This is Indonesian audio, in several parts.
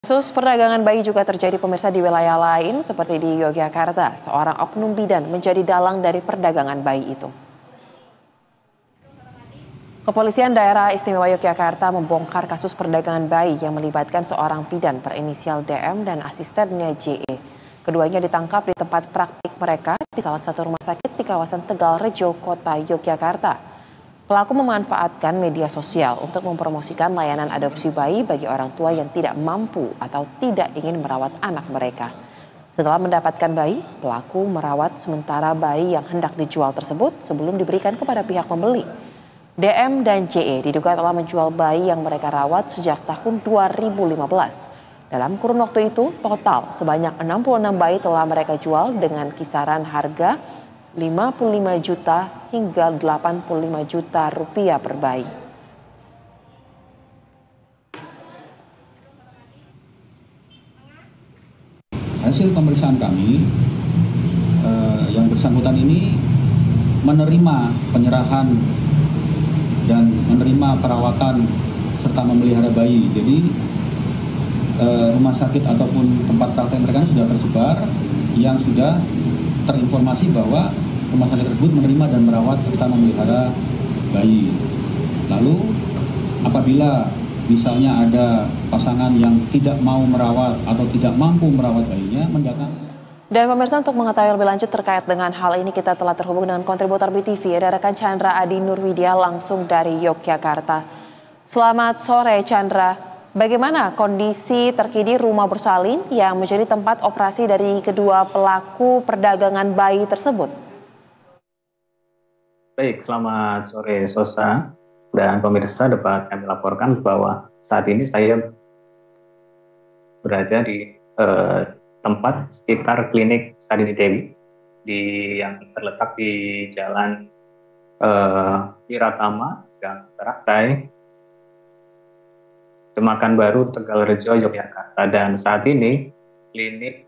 Kasus perdagangan bayi juga terjadi pemirsa di wilayah lain seperti di Yogyakarta. Seorang oknum bidan menjadi dalang dari perdagangan bayi itu. Kepolisian Daerah Istimewa Yogyakarta membongkar kasus perdagangan bayi yang melibatkan seorang bidan berinisial DM dan asistennya JE. Keduanya ditangkap di tempat praktik mereka di salah satu rumah sakit di kawasan Tegalrejo, Kota Yogyakarta. Pelaku memanfaatkan media sosial untuk mempromosikan layanan adopsi bayi bagi orang tua yang tidak mampu atau tidak ingin merawat anak mereka. Setelah mendapatkan bayi, pelaku merawat sementara bayi yang hendak dijual tersebut sebelum diberikan kepada pihak pembeli. DM dan JE diduga telah menjual bayi yang mereka rawat sejak tahun 2015. Dalam kurun waktu itu, total sebanyak 66 bayi telah mereka jual dengan kisaran harga 55 juta hingga 85 juta rupiah per bayi. Hasil pemeriksaan kami, yang bersangkutan ini menerima penyerahan dan menerima perawatan serta memelihara bayi. Jadi rumah sakit ataupun tempat praktek mereka sudah tersebar yang sudah terinformasi bahwa rumah sakit tersebut menerima dan merawat serta memelihara bayi. Lalu apabila misalnya ada pasangan yang tidak mau merawat atau tidak mampu merawat bayinya, mendatangi. Dan pemirsa, untuk mengetahui lebih lanjut terkait dengan hal ini, kita telah terhubung dengan kontributor BTV, ada rekan Chandra Adi Nurwidya langsung dari Yogyakarta. Selamat sore Chandra. Bagaimana kondisi terkini rumah bersalin yang menjadi tempat operasi dari kedua pelaku perdagangan bayi tersebut? Baik, selamat sore Sosa dan pemirsa. Dapat kami laporkan bahwa saat ini saya berada di tempat sekitar klinik Sadini Dewi yang terletak di Jalan Wiratama, Gang Teratai, Jemakan Baru, Tegalrejo, Yogyakarta. Dan saat ini klinik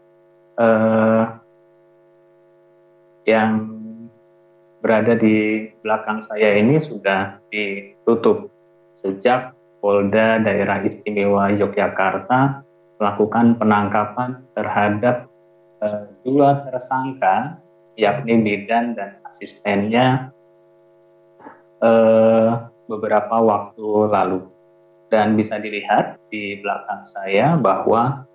yang berada di belakang saya ini sudah ditutup sejak Polda Daerah Istimewa Yogyakarta melakukan penangkapan terhadap dua tersangka, yakni bidan dan asistennya beberapa waktu lalu. Dan bisa dilihat di belakang saya bahwa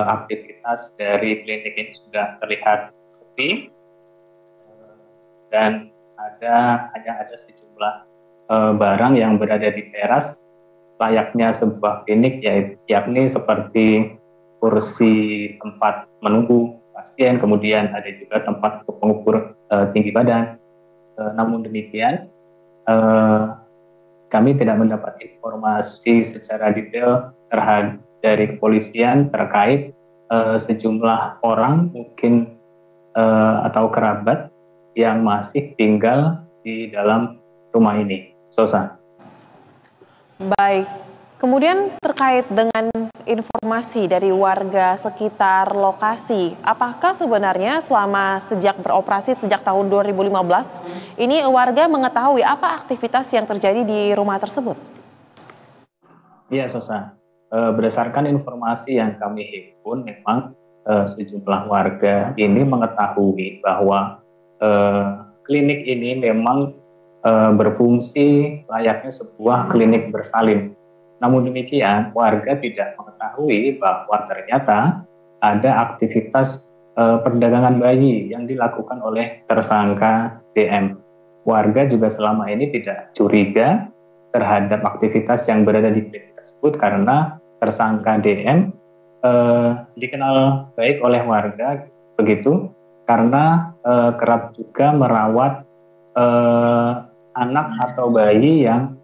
aktivitas dari klinik ini sudah terlihat sepi dan hanya ada sejumlah barang yang berada di teras layaknya sebuah klinik, yakni seperti kursi tempat menunggu pasien, kemudian ada juga tempat untuk mengukur tinggi badan. Namun demikian, kami tidak mendapat informasi secara detail dari kepolisian terkait sejumlah orang mungkin atau kerabat yang masih tinggal di dalam rumah ini. Sosa. Baik, kemudian terkait dengan informasi dari warga sekitar lokasi, apakah sebenarnya sejak beroperasi sejak tahun 2015, ini warga mengetahui apa aktivitas yang terjadi di rumah tersebut? Iya, Sosa. Berdasarkan informasi yang kami himpun, memang sejumlah warga ini mengetahui bahwa klinik ini memang berfungsi layaknya sebuah klinik bersalin. Namun demikian, warga tidak mengetahui bahwa ternyata ada aktivitas perdagangan bayi yang dilakukan oleh tersangka DM. Warga juga selama ini tidak curiga terhadap aktivitas yang berada di klinik tersebut karena tersangka DM dikenal baik oleh warga, begitu, karena kerap juga merawat anak atau bayi yang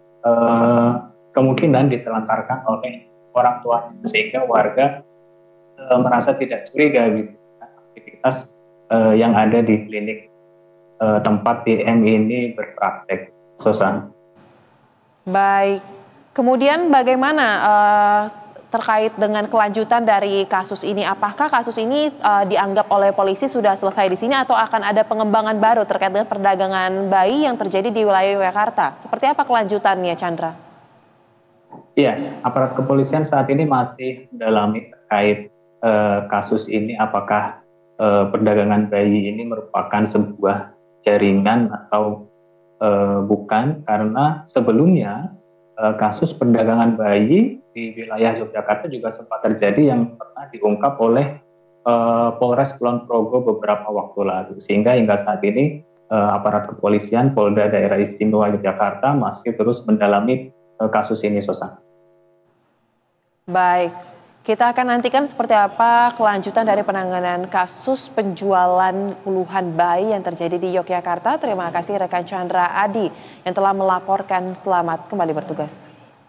kemungkinan ditelantarkan oleh orang tuanya, sehingga warga merasa tidak curiga gitu aktivitas yang ada di klinik tempat DM ini berpraktek. Sosa. Baik, kemudian bagaimana terkait dengan kelanjutan dari kasus ini? Apakah kasus ini dianggap oleh polisi sudah selesai di sini atau akan ada pengembangan baru terkait dengan perdagangan bayi yang terjadi di wilayah Yogyakarta? Seperti apa kelanjutannya, Chandra? Iya, aparat kepolisian saat ini masih mendalami terkait kasus ini, apakah perdagangan bayi ini merupakan sebuah jaringan atau bukan, karena sebelumnya kasus perdagangan bayi di wilayah Yogyakarta juga sempat terjadi yang pernah diungkap oleh Polres Kulon Progo beberapa waktu lalu, sehingga hingga saat ini aparat kepolisian Polda Daerah Istimewa Yogyakarta masih terus mendalami kasus ini, Sosa. Baik, kita akan nantikan seperti apa kelanjutan dari penanganan kasus penjualan puluhan bayi yang terjadi di Yogyakarta. Terima kasih rekan Chandra Adi yang telah melaporkan. Selamat kembali bertugas.